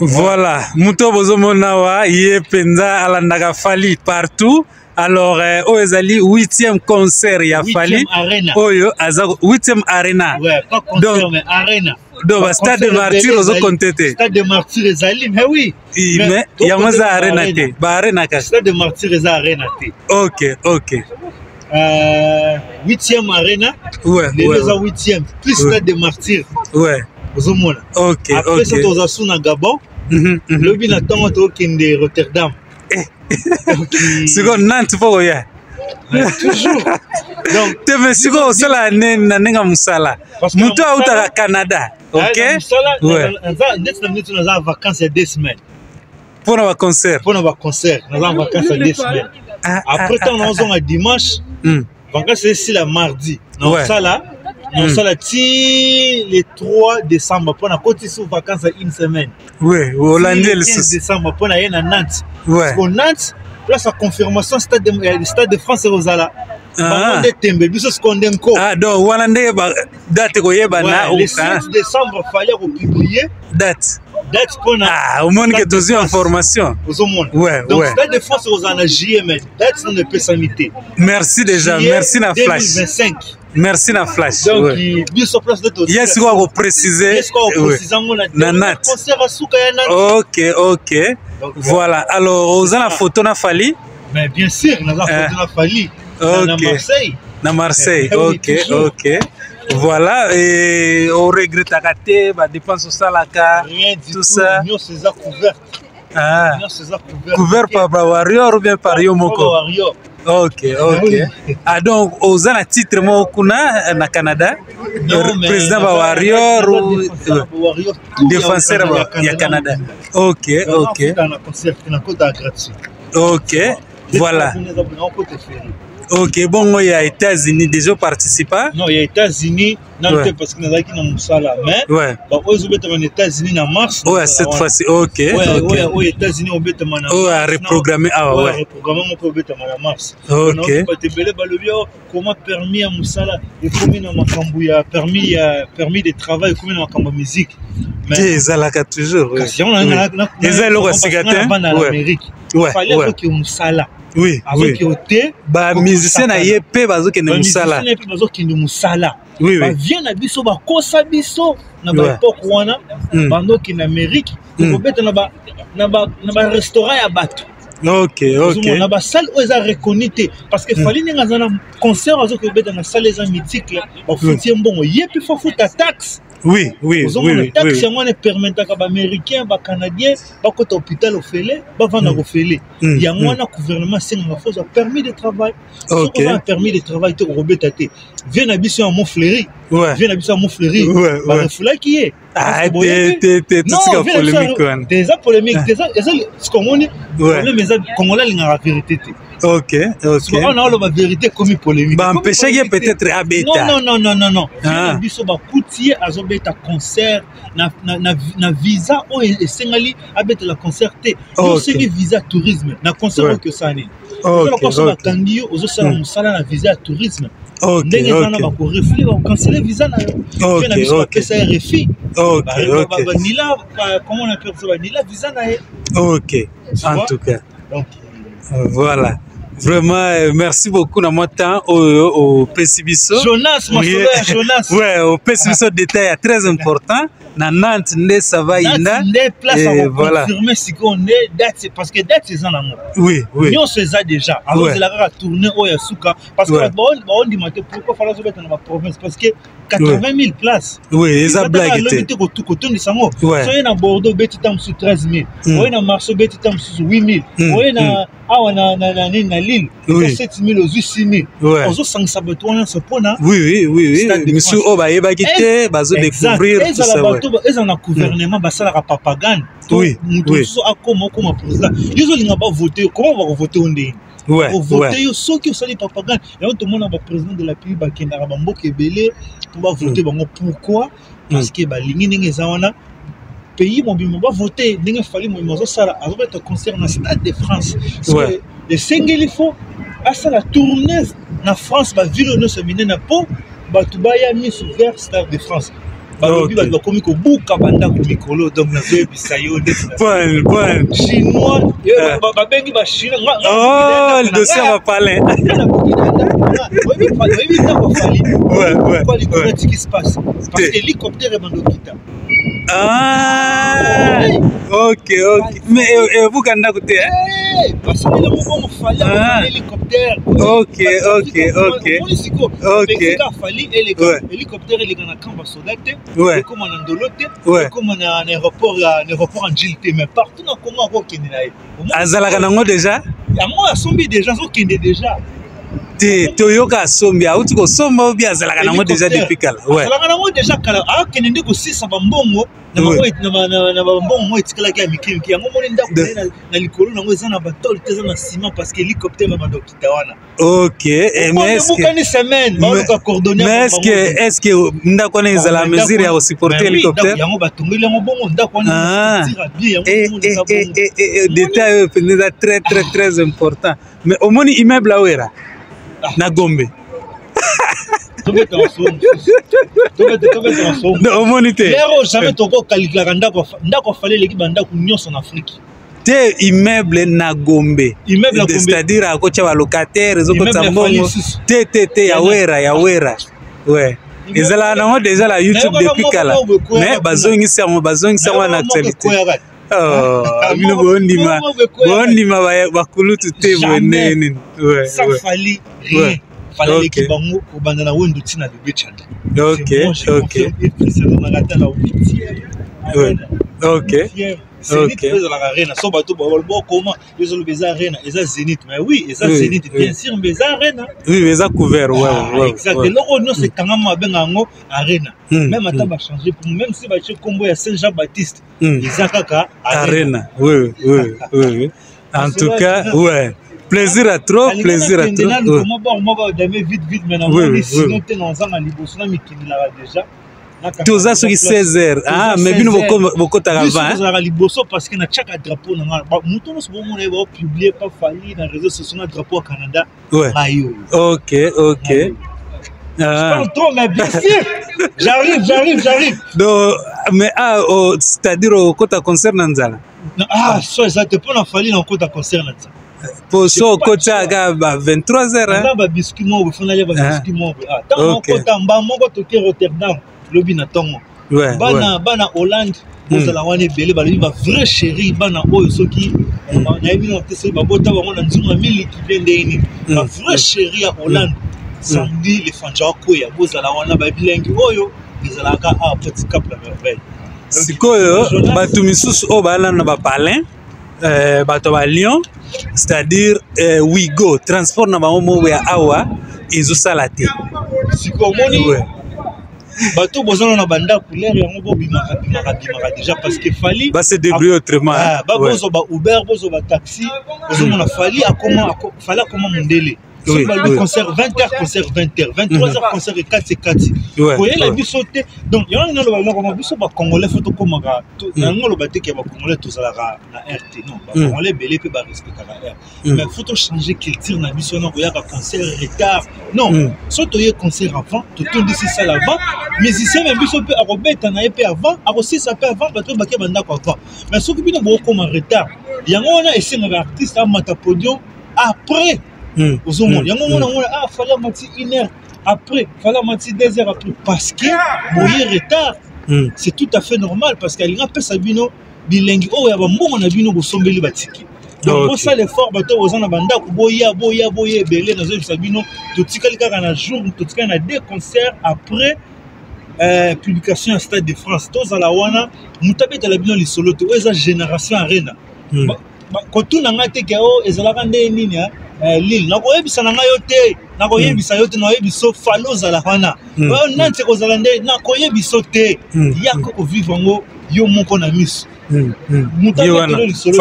Voilà, Muto Bozomonawa, Yé Penza, Alandaka Fali partout. Alors, Oezali, 8e concert, il y a Fali. 8e Arena. Ouais, pas concert, mais Arena. Donc, Stade de Martyrs, aux autres Stade de Martyrs, Ezali, mais oui. Mais il y a moins Arena. Stade de Martyrs, Arena. Ok, ok. 8e Arena. Ouais, les deux à 8e, plus Stade de Martyrs. Ouais. Ok, après, c'est aux Asuna Gabon. Le bin attend de Rotterdam. C'est comme Nantes pour rien. Toujours. Donc, tu me suis dit que c'est la nenga musala. Muto au Canada. Ok. Ouais. Nous avons vacances il y a 2 semaines. Pour nos concerts. Pour nos concerts, nous avons vacances il y a 2 semaines. Après temps, nous avons un dimanche. Vacances c'est ici le mardi. Non ça là. Non ça là le 3 décembre pour na côté sous vacances à 1 semaine. Oui, Hollandais le 15 décembre pour na y à Nantes. Ouais. Pour Nantes, là sa confirmation stade de France et Rosala. Ah donc Hollandais date ko yeba na le 6 décembre fallait republier date pour na au monde que tu as information. Ouais, donc ouais. stade de France et Rosala JML date on ne peut s'imiter. Merci déjà, merci na flash. 2025. Merci na flash. Donc bien sur place de tout. Yes quoi vous préciser. Yes quoi vous préciser na Nat. Concert à Souka ya Nat. OK, OK. Voilà. Alors aux la photo na Fali. Mais bien sûr, na photo na Fali. Na Marseille. Na Marseille. OK, OK. Voilà, et on regrette à côté, bah dépense au salaka, tout ça. Nous c'est ça couvert. Ah. Nous c'est ça couvert. Couvert par Warrior ou bien par Yomoko. Warrior. Ok, ok. Ah donc aux an titre mo kuna na Canada. Non, mais président ba Warrior ou défenseur ya Canada. Ok, ok. Dans la concert na côté gratuit. Ok. Voilà. Ok, bon, il y a États-Unis déjà participé. Non, il y a États-Unis, parce que nous avons qui Moussala, mais ouais. Aux États-Unis en mars. Ouais, cette fois-ci, ok. Ouais, aux États-Unis au Bétaman en mars. Ouais, reprogrammé, ah ouais. Reprogrammé au Bétaman en mars. Ok. Comment permis à Moussala, et combien de permis de travail, combien de musique. Mais ils ont toujours. Ils ont l'Amérique. Il fallait que Moussala. Oui, oui. Bah musicien na yepé bazo ke ne musala. Musicien yepé bazo ke ne musala. Oui, oui. Ba vient na biso ba kosa biso na ba époque wana bando ki na Amérique ko beta na ba restaurant ya bato. OK, OK. Na ba salle où ils a reconnaître parce que fali ninga zana concert bazo ko beta na salle les mythique ba foutier mbongo yepé fa futa taxe. Oui, oui, oui. Les taxes permettent aux Américains, aux Canadiens, aux hôpitaux au Félé, aux vendre au Félé. Il y a un gouvernement qui a permis de travail. Si on a permis de travail, tu as Robert Tate. Viens habiter à Montfleury. Viens habiter à Montfleury. Le foulard qui est. Ah, t'es polémique. Déjà polémique. Déjà, ce qu'on dit, les Congolais, ils ont la vérité. Ok, ok. On a la vérité comme polémique. Bah, empêcher peut-être à bêta. Non. Viens habiter à Coutier, à Zobeta concert, na visa, on est sengali, habiter la concert. On c'est visa tourisme. Na concert que ça n'est. On a candidat aux autres salles na visa tourisme. Ok, ok. Canceller visa na. Ok, ça est refi. Ok, ok. Comment on appelle ça? Nila visa na. Ok, en tout cas. Donc, voilà. Vraiment, merci beaucoup dans mon temps au Pessibiso. Jonas, mon frère, Jonas. Ouais, au Pessibiso détail très important. Na Nantes, ça va inda. Place à confirmer ce qu'on est. Date, parce que date c'est un amour. Oui, oui. Nous on sait ça déjà. Alors c'est la tournée au Yasuka. Parce que on dit pourquoi fallait se mettre dans la province parce que 80 000 places. Oui, ils ont blagué. Soyez dans Bordeaux, bêtis tam sous 13 000. Soyez dans Marseille, bêtis tam sous 8 000. Soyez dans Lille, 7 000 aux 8 000. On se sent sabotouan ce point là. Oui, oui, oui. Monsieur Obaye Bagité, bazo découvrir tout ça. Ils ont un gouvernement, ça la propagande. Oui, oui. Comment président. Ils ont pas voté. Comment on va voter on dit? Ouais, voter ceux qui ont sali propagande. Et on demande au président de la République Bakenda Rabambo Kebele pour voter. Pourquoi? Parce que balingi ninge zawana pays mon bimba voter ninge fali mo mozo sala azobeta concert na Stade de France. Le single il faut à ça la tournée na France ba ville no se miner na po ba tubaya mis vers Stade de France. balobi ba komi ko buka banda ko mikolo donc na zo bisa yo de bon chinois ba bengi ba chinois oh le dossier va parler oui ouais qu'est-ce qui se passe parce que l'hélicoptère est mandokita ah ok mais vous kanda côté parce que le moment fallait l'hélicoptère ok fallait l'hélicoptère il est dans camp soldate comme en Andolote comme en aéroport en Gilté mais partout dans comment on kende là azalaka nango déjà yango asombi déjà so kende déjà toyoka sombi auti ko somba obi azalaka nango déjà depuis kala ouais azalaka nango déjà kala a kende ndeko sisa bambongo na bambongo mo etikala kia mikimiki yango moni ndako na likolo nango eza na batol te eza na ciment parce que hélicoptère ba mandokita wana ok mais est-ce que ndako na ezala mesure ya supporter hélicoptère yango batongeli yango bongo ndako wana tira bien yango détail pendeza très important mais omoni immeuble awera na Gombe omoni te lero jamais toko calculaka ndako fallait leki banda ku nyonso en Afrique te immeuble na Gombe c'est-à-dire akocha ba locataire ezokota mbongo te ya wera ouais ezala nango déjà la YouTube depuis kala mais bazongisa na actualité bino bondima bakulutu te bonene ouais ça fallait rien fallait l'équipe bango obanda na wendo tina bébé chanda ok Zénith dans la arena so bato ba comment les autres les arena eza Zénith mais oui eza Zénith bien sûr mais eza arena oui eza couvert ouais exact le no c'est kangama bengango arena même ata ba changer pour même si ba che combo ya Saint Jean-Baptiste eza kaka arena oui en tout cas ouais plaisir à trop comment bon vite maintenant sinon te dans un liboso na mikini la déjà toza soki 16h mais bino bokotaka 20 liboso parce que na chaque drapeau na muto no so mo na ba publier pas fali na réseaux sociaux na drapeau au Canada ayo ok mais bien sûr j'arrive donc mais c'est-à-dire au kota concert na nzala so exact pour na fali na kota concert na nzala pour so kota ga 23h ba biscuit mo bo fona le ba biscuit mo tant kota mba moko to ke Rotterdam lobi na tongo bana Hollande bozala wana ebele balobi ba vrai chéri bana oyo soki nayebi na te soki babota bango na nzunga miliki ndeni ba vrai chéri ya Hollande samedi le fanja koya bozala wana ba bilengi oyo ezalaka petit cap la merveille sikoyo bato misusu oyo balanda ba palin bato ba Lyon c'est-à-dire we go transport na bango mo ya awa ezosala te sikoyo moni bato bozana na banda couleur yango bo bimaka déjà parce que fali ba se débrouiller autrement bozo ba Uber bozo ba taxi bozo mona fali akoma mondele so ba le concert 20h concert 20h 23h concert 4 voyez la biso te donc yango na lo ba ko biso ba congolais photo komaka yango lo ba te ke ba congolais tozalaka na RT non ba congolais belé pe ba respecter la R mais photo changer culture na biso na koya ka concert retard non so to ye concert avant to tondi c'est ça avant musicien mais biso pe akobeta na pe avant akosisa pe avant bato ba ke banda ko avant mais so ki bino bo koma retard yango wana esenga artiste amata podium après aux hommes yango mona fallait mati 1 heure après fallait mati 2 heures après parce que boye retard c'est tout à fait normal parce que alinga pesa bino bilengi o ya bambongo na bino bosombeli batiki donc pour ça l'effort bato ozana banda ko boya belé na zo sabino to tikali kaka na jour to tikali na 2 concerts après publication à Stade de France tous à la wana mutabeta la bino li solo to eza génération arena ko tuna ngate ke ezalaka nde nini Lille nakoyebisa na ngai yo te nakoyebisa yo te nakoyebiso falo zala wana oyo nante kozala nde nakoyebiso te yako ko vivre ngo yo moko na miso mutabeta li solo